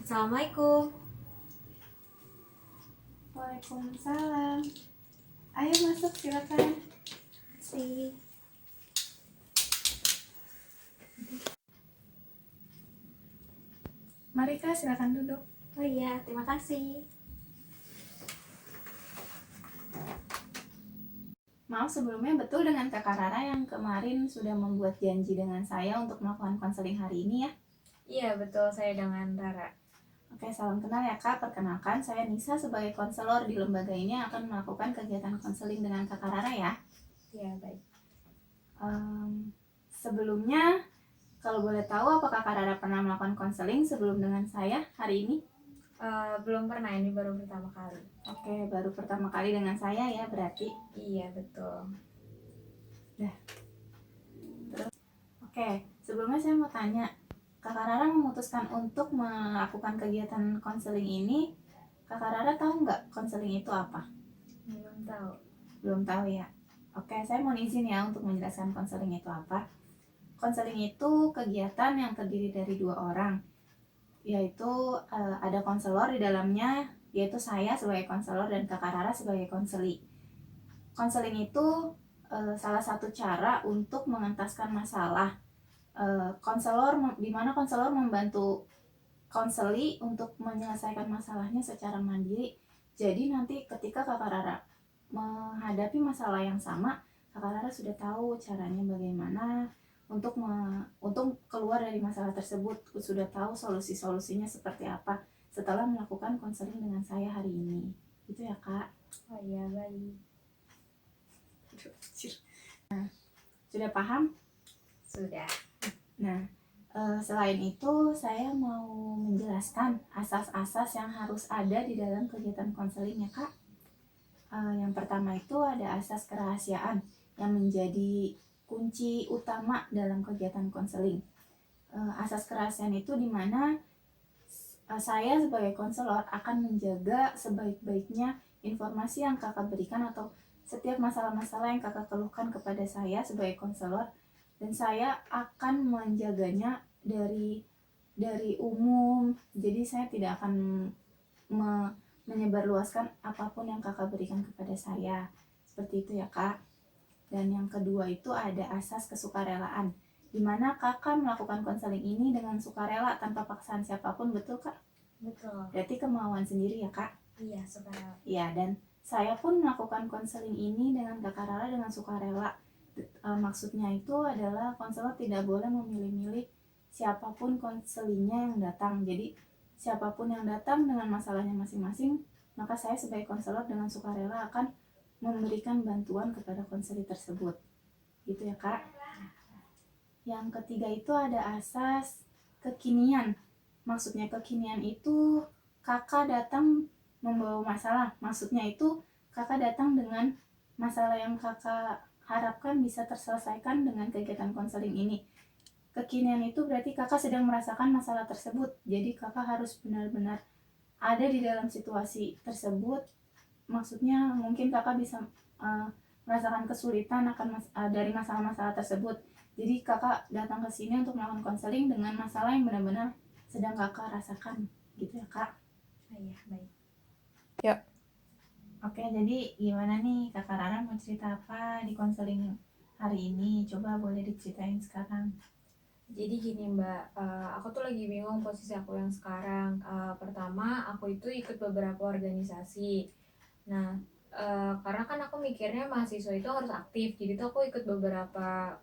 Assalamualaikum. Waalaikumsalam. Ayo masuk, silakan. Si. Mari Kak, silakan duduk. Oh iya, terima kasih. Maaf sebelumnya, betul dengan Kakak Rara yang kemarin sudah membuat janji dengan saya untuk melakukan konseling hari ini ya? Iya, betul, saya dengan Rara. Oke, salam kenal ya Kak. Perkenalkan, saya Nisa sebagai konselor di lembaga ini akan melakukan kegiatan konseling dengan Kakak Rara ya. Iya, baik. Sebelumnya, kalau boleh tahu apakah Kakak Rara pernah melakukan konseling sebelum dengan saya hari ini? Belum pernah, ini baru pertama kali. Oke, baru pertama kali dengan saya ya berarti. Iya, betul. Oke, sebelumnya saya mau tanya, Kakak Rara memutuskan untuk melakukan kegiatan konseling ini, Kakak Rara tahu nggak konseling itu apa? Belum tahu. Belum tahu ya? Oke, saya mau izin ya untuk menjelaskan konseling itu apa. Konseling itu kegiatan yang terdiri dari 2 orang, yaitu ada konselor di dalamnya, yaitu saya sebagai konselor dan Kakak Rara sebagai konseli. Konseling itu salah satu cara untuk mengentaskan masalah. Di mana konselor membantu konseli untuk menyelesaikan masalahnya secara mandiri. Jadi nanti ketika Kakak Rara menghadapi masalah yang sama, Kakak Rara sudah tahu caranya bagaimana untuk keluar dari masalah tersebut, sudah tahu solusi-solusinya seperti apa setelah melakukan konseling dengan saya hari ini. Gitu ya Kak. Oh iya, baik. Nah, sudah paham? Sudah. Nah, selain itu saya mau menjelaskan asas-asas yang harus ada di dalam kegiatan konseling ya Kak. Yang pertama itu ada asas kerahasiaan yang menjadi kunci utama dalam kegiatan konseling. Asas kerahasiaan itu dimana saya sebagai konselor akan menjaga sebaik-baiknya informasi yang Kakak berikan atau setiap masalah-masalah yang Kakak keluhkan kepada saya sebagai konselor, dan saya akan menjaganya dari umum. Jadi saya tidak akan menyebarluaskan apapun yang Kakak berikan kepada saya. Seperti itu ya Kak. Dan yang kedua itu ada asas kesukarelaan, di mana Kakak melakukan konseling ini dengan sukarela tanpa paksaan siapapun, betul Kak? Betul. Berarti kemauan sendiri ya Kak? Iya, sukarela. Iya, dan saya pun melakukan konseling ini dengan Kakak Rara dengan sukarela. Maksudnya itu adalah konselor tidak boleh memilih-milih siapapun konselingnya yang datang. Jadi siapapun yang datang dengan masalahnya masing-masing, maka saya sebagai konselor dengan sukarela akan memberikan bantuan kepada konseli tersebut. Gitu ya Kak. Yang ketiga itu ada asas kekinian. Maksudnya kekinian itu Kakak datang membawa masalah. Maksudnya itu Kakak datang dengan masalah yang Kakak harapkan bisa terselesaikan dengan kegiatan konseling ini. Kekinian itu berarti Kakak sedang merasakan masalah tersebut. Jadi Kakak harus benar-benar ada di dalam situasi tersebut. Maksudnya mungkin Kakak bisa merasakan kesulitan dari masalah-masalah tersebut. Jadi Kakak datang ke sini untuk melakukan konseling dengan masalah yang benar-benar sedang Kakak rasakan. Gitu ya Kak. Oh iya, baik. Ya. Oke, jadi gimana nih Kakak Rara mau cerita apa di konseling hari ini? Coba boleh diceritain sekarang. Jadi gini Mbak, aku tuh lagi bingung posisi aku yang sekarang. Pertama, aku itu ikut beberapa organisasi. Nah, karena kan aku mikirnya mahasiswa itu harus aktif, jadi tuh aku ikut beberapa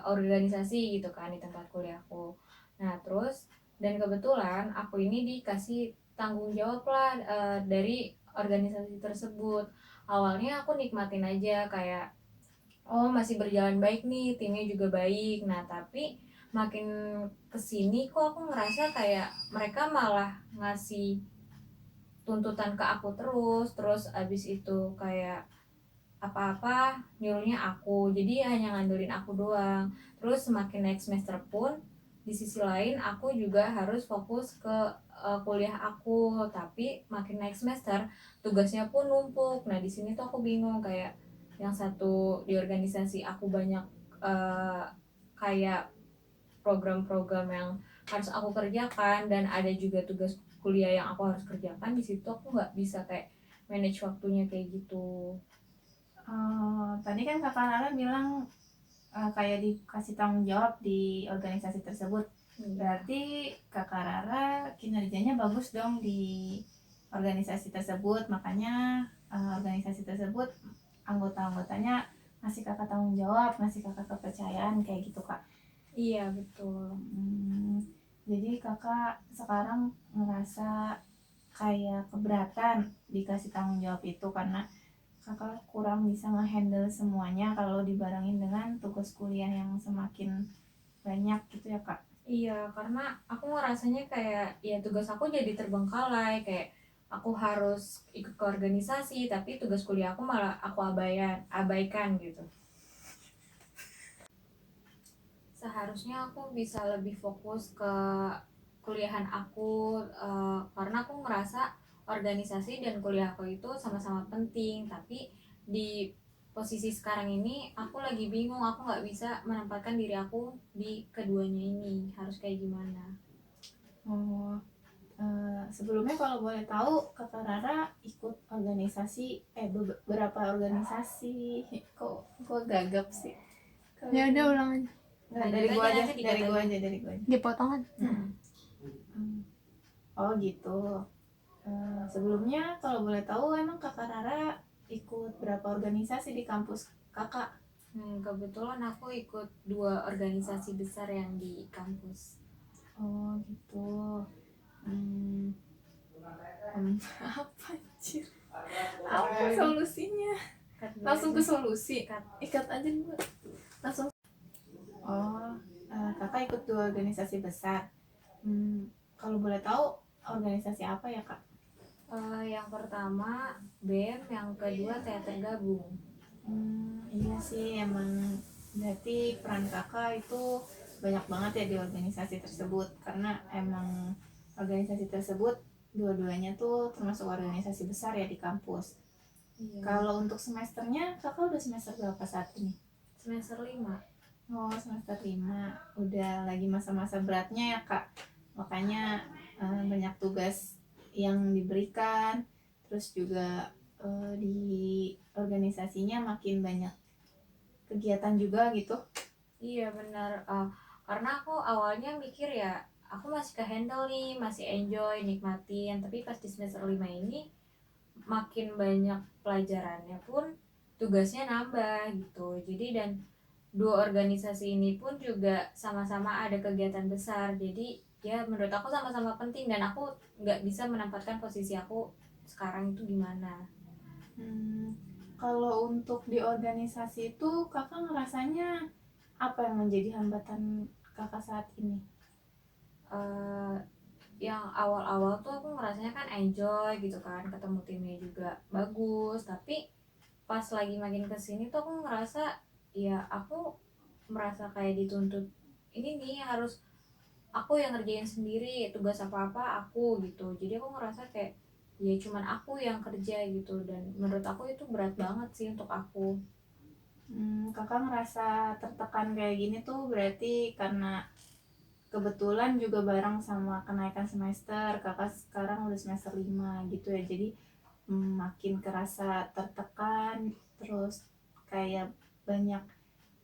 organisasi gitu kan di tempat kuliahku. Nah, terus dan kebetulan aku ini dikasih tanggung jawab lah dari organisasi tersebut. Awalnya aku nikmatin aja kayak oh masih berjalan baik nih, timnya juga baik. Nah, tapi makin kesini kok aku ngerasa kayak mereka malah ngasih tuntutan ke aku terus abis itu kayak apa-apa nyuruhnya aku, jadi hanya ngandelin aku doang. Terus semakin naik semester pun di sisi lain aku juga harus fokus ke kuliah aku, tapi makin naik semester tugasnya pun numpuk. Nah di sini tuh aku bingung, kayak yang satu di organisasi aku banyak kayak program-program yang harus aku kerjakan, dan ada juga tugas kuliah yang aku harus kerjakan. Di situ aku nggak bisa kayak manage waktunya kayak gitu. Tadi kan kakak Rara bilang kayak dikasih tanggung jawab di organisasi tersebut. Iya. Berarti kakak Rara kinerjanya bagus dong di organisasi tersebut, makanya organisasi tersebut anggota-anggotanya ngasih kakak tanggung jawab, ngasih kakak kepercayaan kayak gitu kak. Iya betul. Jadi kakak sekarang ngerasa kayak keberatan dikasih tanggung jawab itu karena kakak kurang bisa ngehandle semuanya kalau dibarengin dengan tugas kuliah yang semakin banyak gitu ya kak. Iya, karena aku ngerasanya kayak ya tugas aku jadi terbengkalai, kayak aku harus ikut ke organisasi tapi tugas kuliah aku malah aku abaikan gitu. Seharusnya aku bisa lebih fokus ke kuliahan aku, karena aku ngerasa organisasi dan kuliah aku itu sama-sama penting, tapi di posisi sekarang ini aku lagi bingung, aku nggak bisa menempatkan diri aku di keduanya ini, harus kayak gimana. Oh, sebelumnya kalau boleh tahu kakak Rara ikut organisasi beberapa organisasi kok gagap sih. Ya udah ulang aja. Nggak, Lanjut dari aja, gua aja, nanti dari dikat gua aja. aja, dari gua aja. Dipotongan. Oh gitu. Sebelumnya kalau boleh tahu emang kakak Rara ikut berapa organisasi di kampus kakak? Kebetulan aku ikut 2 organisasi besar yang di kampus. Oh gitu. Apa anjir? Apa solusinya? Langsung ke solusi. Ikat aja dulu. Langsung. Oh, kakak ikut 2 organisasi besar. Kalau boleh tahu organisasi apa ya kak? Yang pertama BEM, yang kedua teater gabung. Iya sih emang berarti peran kakak itu banyak banget ya di organisasi tersebut karena emang organisasi tersebut dua-duanya tuh termasuk organisasi besar ya di kampus. Iya. Kalau untuk semesternya kakak udah semester berapa saat ini? Semester 5. Oh semester 5, udah lagi masa-masa beratnya ya kak, makanya banyak tugas yang diberikan, terus juga di organisasinya makin banyak kegiatan juga gitu. Iya benar. Karena aku awalnya mikir ya aku masih ke handle nih, masih enjoy nikmatin, tapi pas di semester 5 ini makin banyak pelajarannya pun tugasnya nambah gitu. Jadi dan 2 organisasi ini pun juga sama-sama ada kegiatan besar, jadi ya menurut aku sama-sama penting dan aku nggak bisa menempatkan posisi aku sekarang itu gimana. Kalau untuk di organisasi itu kakak ngerasanya apa yang menjadi hambatan kakak saat ini? Yang awal-awal tuh aku ngerasanya kan enjoy gitu kan, ketemu timnya juga bagus, tapi pas lagi makin kesini tuh aku ngerasa ya aku merasa kayak dituntut ini nih harus aku yang ngerjain sendiri tugas apa-apa aku gitu, jadi aku ngerasa kayak ya cuman aku yang kerja gitu, dan menurut aku itu berat banget sih untuk aku. Kakak ngerasa tertekan kayak gini tuh berarti karena kebetulan juga bareng sama kenaikan semester, kakak sekarang udah semester 5 gitu ya, jadi makin kerasa tertekan, terus kayak banyak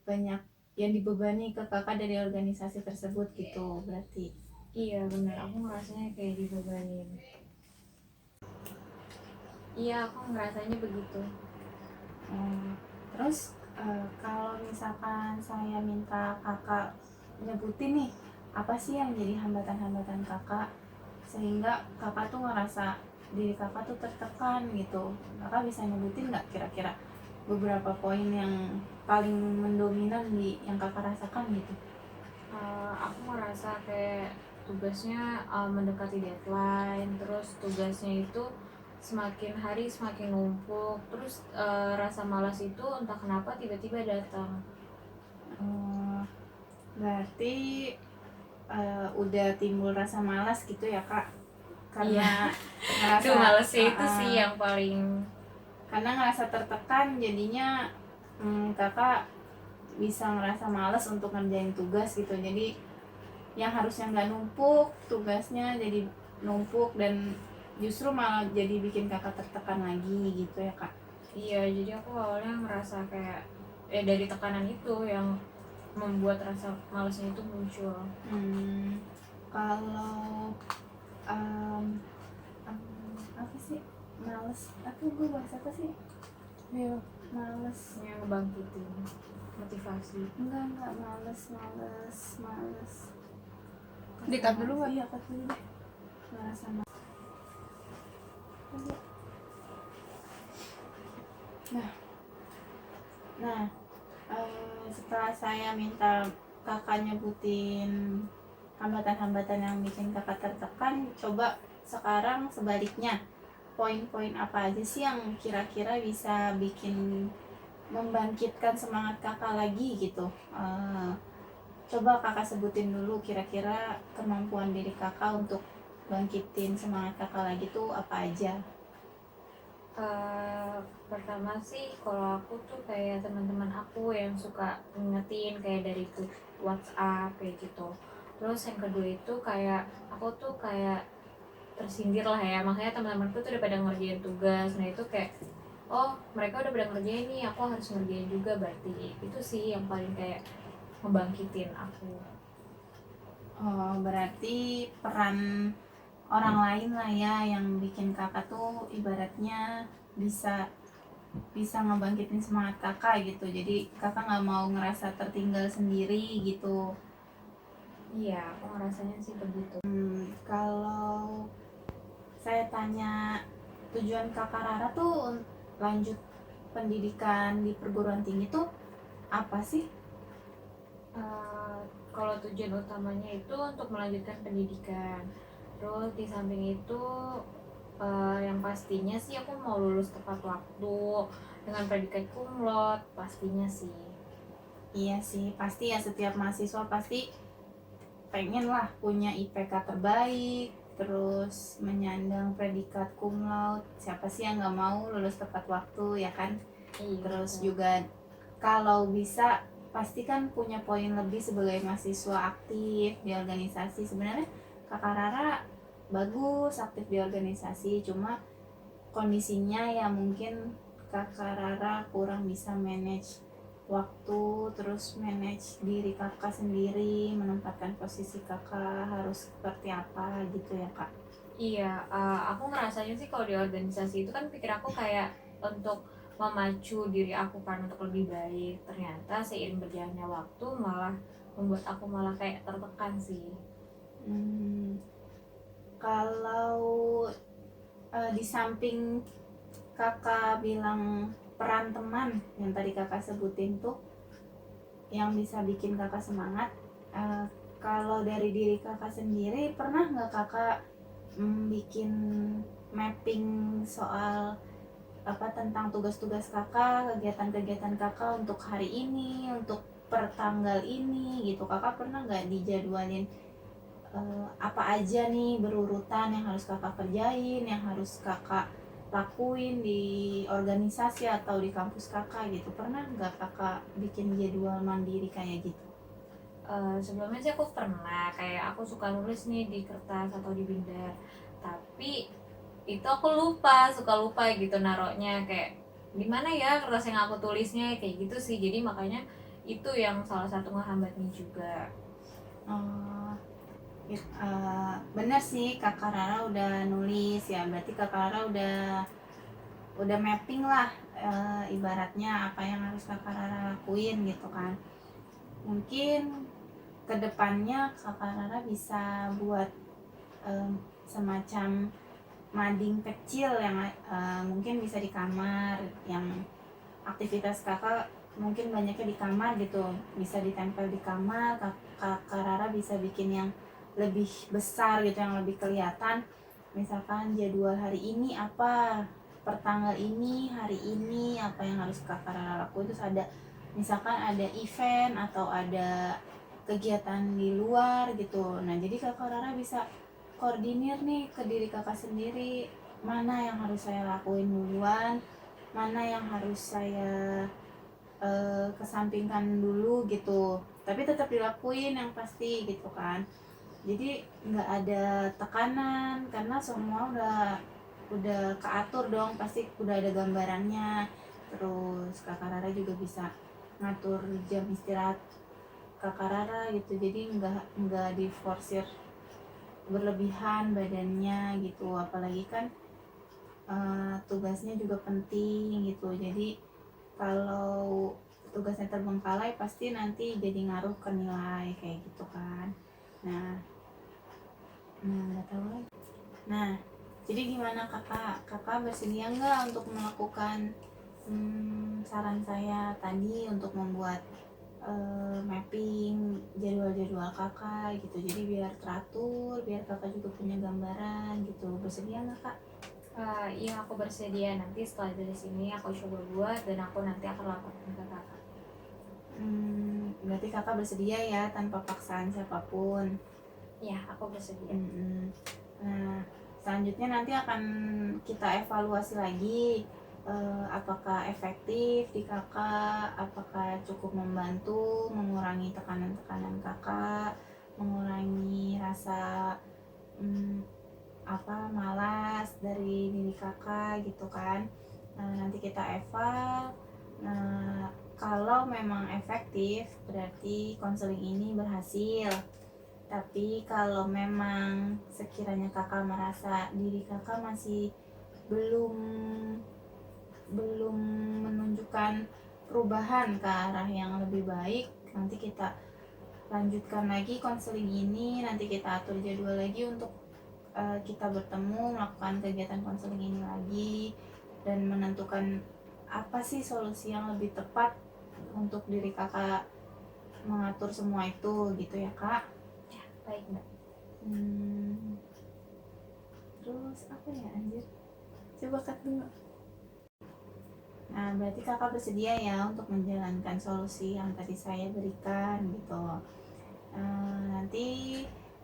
banyak yang dibebani ke kakak dari organisasi tersebut gitu berarti. Iya bener, aku ngerasanya kayak dibebanin. Iya aku ngerasanya begitu. Terus kalau misalkan saya minta kakak nyebutin nih apa sih yang jadi hambatan-hambatan kakak sehingga kakak tuh ngerasa diri kakak tuh tertekan gitu, kakak bisa nyebutin nggak kira-kira beberapa poin yang paling mendominan di yang kakak rasakan gitu? Aku ngerasa kayak tugasnya mendekati deadline, terus tugasnya itu semakin hari semakin numpuk, terus rasa malas itu entah kenapa tiba-tiba datang. Berarti udah timbul rasa malas gitu ya kak, karena ngerasa Itu malesnya itu sih yang paling. karena ngerasa tertekan jadinya kakak bisa ngerasa malas untuk ngerjain tugas gitu, jadi yang harusnya nggak numpuk tugasnya jadi numpuk dan justru malah jadi bikin kakak tertekan lagi gitu ya kak. Iya, jadi aku awalnya ngerasa kayak dari tekanan itu yang membuat rasa malasnya itu muncul. Kalau apa sih males aku gue bahas apa sih Iya. males Yang ngebangkitin motivasi. enggak males Di-cut dulu nggak? iya cut dulu deh ngerasa nah setelah saya minta kakak nyebutin hambatan-hambatan yang bikin kakak tertekan, coba sekarang sebaliknya, poin-poin apa aja sih yang kira-kira bisa bikin membangkitkan semangat kakak lagi gitu. Coba kakak sebutin dulu kira-kira kemampuan diri kakak untuk bangkitin semangat kakak lagi tuh apa aja. Pertama sih kalau aku tuh kayak teman-teman aku yang suka ngingetin kayak dari grup WhatsApp kayak gitu. Terus yang kedua itu kayak aku tuh kayak tersindir lah ya, makanya teman-temanku tuh udah pada ngerjain tugas. Nah itu kayak oh mereka udah pada ngerjain nih, aku harus ngerjain juga, berarti itu sih yang paling kayak ngebangkitin aku. Oh, berarti peran orang lain lah ya yang bikin kakak tuh ibaratnya bisa bisa ngebangkitin semangat kakak gitu. Jadi kakak nggak mau ngerasa tertinggal sendiri gitu. Iya, aku ngerasanya sih begitu. Kalau saya tanya tujuan kakak Rara tuh lanjut pendidikan di perguruan tinggi tuh apa sih? Kalau tujuan utamanya itu untuk melanjutkan pendidikan. Terus di samping itu yang pastinya sih aku mau lulus tepat waktu dengan predikat cum laude pastinya sih. Iya sih, pasti ya setiap mahasiswa pasti pengen lah punya IPK terbaik, terus menyandang predikat cum laude. Siapa sih yang nggak mau lulus tepat waktu ya kan? Iya, Terus betul. juga kalau bisa pasti kan punya poin lebih sebagai mahasiswa aktif di organisasi. Sebenarnya kakak Rara bagus aktif di organisasi, cuma kondisinya ya mungkin kakak Rara kurang bisa manage waktu, terus manage diri kakak sendiri, menempatkan posisi kakak harus seperti apa gitu ya kak. Iya, aku ngerasanya sih kalau di organisasi itu kan pikir aku kayak untuk memacu diri aku kan untuk lebih baik. Ternyata seiring berjalannya waktu malah membuat aku malah kayak tertekan sih. Kalau di samping kakak bilang peran teman yang tadi kakak sebutin tuh yang bisa bikin kakak semangat, kalau dari diri kakak sendiri pernah nggak kakak bikin mapping soal apa tentang tugas-tugas kakak, kegiatan-kegiatan kakak untuk hari ini, untuk per tanggal ini gitu, kakak pernah nggak dijadwalin apa aja nih berurutan yang harus kakak kerjain, yang harus kakak lakuin di organisasi atau di kampus kakak gitu, pernah nggak kakak bikin jadwal mandiri kayak gitu? Sebelumnya sih aku pernah kayak aku suka nulis nih di kertas atau di binder, tapi itu aku suka lupa gitu naroknya, kayak di mana ya kertas yang aku tulisnya kayak gitu sih. Jadi makanya itu yang salah satu ngehambatnya juga. Bener sih kakak Rara udah nulis ya, berarti kakak Rara udah mapping lah, ibaratnya apa yang harus kakak Rara lakuin gitu kan. Mungkin kedepannya kakak Rara bisa buat semacam mading kecil yang mungkin bisa di kamar, yang aktivitas kakak mungkin banyaknya di kamar gitu, bisa ditempel di kamar. Kakak Rara bisa bikin yang lebih besar gitu, yang lebih kelihatan, misalkan jadwal hari ini apa, per tanggal ini, hari ini apa yang harus kakak Rara lakuin. Terus ada misalkan ada event atau ada kegiatan di luar gitu, nah jadi kakak Rara bisa koordinir nih ke diri kakak sendiri, mana yang harus saya lakuin duluan, mana yang harus saya kesampingkan dulu gitu. tapi tetap dilakuin yang pasti gitu kan. Jadi nggak ada tekanan karena semua udah keatur dong, pasti udah ada gambarannya. Terus Kakak Rara juga bisa ngatur jam istirahat Kakak Rara gitu, jadi nggak diforsir berlebihan badannya gitu, apalagi kan tugasnya juga penting gitu. Jadi kalau tugasnya terbengkalai pasti nanti jadi ngaruh ke nilai kayak gitu kan. Nah nggak tahu lagi. Nah jadi gimana kakak bersedia nggak untuk melakukan saran saya tadi untuk membuat mapping jadwal-jadwal kakak gitu, jadi biar teratur, biar kakak juga punya gambaran gitu. Bersedia nggak kak? Iya, aku bersedia. Nanti setelah dari sini aku coba buat dan aku nanti akan laporkan ke kakak. Berarti kakak bersedia ya tanpa paksaan siapapun. Iya, aku bersedia. Nah selanjutnya nanti akan kita evaluasi lagi, apakah efektif di kakak, apakah cukup membantu mengurangi tekanan-tekanan kakak, mengurangi rasa malas dari diri kakak gitu kan. Nanti kita eval. Kalau memang efektif berarti konseling ini berhasil. Tapi kalau memang sekiranya kakak merasa diri kakak masih belum belum menunjukkan perubahan ke arah yang lebih baik, nanti kita lanjutkan lagi konseling ini. Nanti kita atur jadwal lagi untuk kita bertemu melakukan kegiatan konseling ini lagi dan menentukan apa sih solusi yang lebih tepat untuk diri kakak mengatur semua itu gitu ya kak. Baik, Mbak. Terus apa ya anjir, coba cut dulu. Nah berarti kakak bersedia ya untuk menjalankan solusi yang tadi saya berikan gitu. Nanti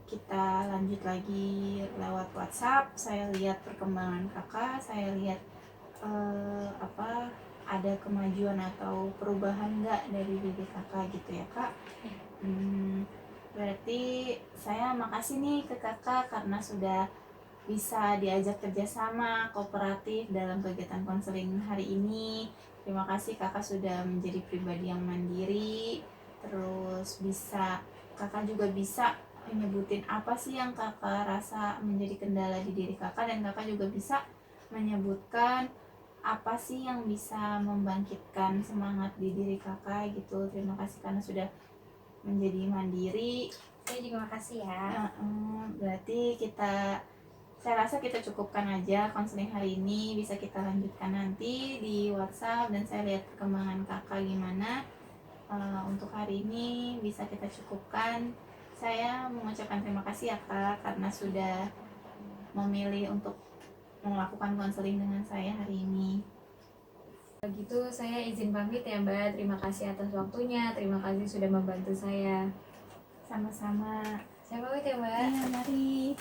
kita lanjut lagi lewat WhatsApp. Saya lihat perkembangan kakak, saya lihat ada kemajuan atau perubahan nggak dari diri kakak gitu ya kak. Berarti saya makasih nih ke kakak karena sudah bisa diajak kerjasama kooperatif dalam kegiatan konseling hari ini. Terima kasih kakak sudah menjadi pribadi yang mandiri. Terus kakak juga bisa menyebutin apa sih yang kakak rasa menjadi kendala di diri kakak, dan kakak juga bisa menyebutkan apa sih yang bisa membangkitkan semangat di diri kakak gitu. Terima kasih karena sudah menjadi mandiri. Saya juga makasih ya. Berarti saya rasa kita cukupkan aja konseling hari ini. Bisa kita lanjutkan nanti di WhatsApp dan saya lihat perkembangan kakak gimana. Untuk hari ini bisa kita cukupkan. Saya mengucapkan terima kasih ya kak karena sudah memilih untuk melakukan konseling dengan saya hari ini. Begitu saya izin pamit ya Mbak. Terima kasih atas waktunya. Terima kasih sudah membantu saya. Sama-sama. Saya pamit ya Mbak. Iya, mari.